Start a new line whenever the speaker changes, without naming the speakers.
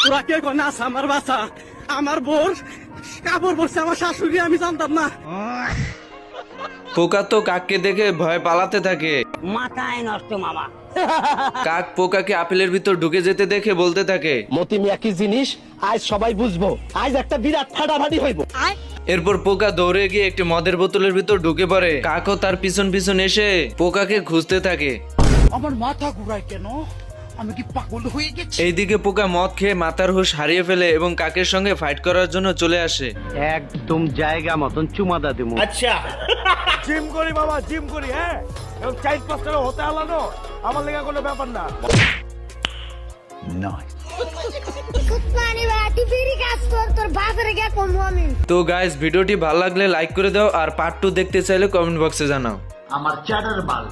তোরা কে কোন আস আমার বাসা আমার বোর কাপড় পরছে আমার শাশুড়ি আমি জানতাম না।
পোকা তো কাককে দেখে ভয় পালাতে থাকে।
মাথায় নষ্ট মামা।
কাক পোকাকে আপেলের ভিতর ঢুকে যেতে দেখে বলতে থাকে,
মতিম একই জিনিস আজ সবাই বুঝবো, আজ একটা বিরাট ফাটাফাটি হইব।
এরপর পোকা দৌড়ে গিয়ে একটি মদের বোতলের ভিতর ঢুকে পড়ে। কাকও তার পিছন পিছন এসে পোকাকে খুঁজতে থাকে।
আমার মাথা ঘুরায় কেন? আমি কি পাগল হয়ে গেছি?
এইদিকে পোকা মদ খেয়ে মাথার হুঁশ হারিয়ে ফেলে এবং কাকের সঙ্গে ফাইট করার জন্য চলে আসে।
একদম জায়গা মতন চুমাদা দেবো।
আচ্ছা জিম করি বাবা, জিম করি। হ্যাঁ, এবং 4-5 টাকা হতে আলানো আমার লেগে কোনো ব্যাপার না।
তো গাইস, ভিডিওটি ভালো লাগলে লাইক করে দাও, আর পার্ট 2 দেখতে চাইলে কমেন্ট বক্সে জানাও।
আমার চ্যাটার বাল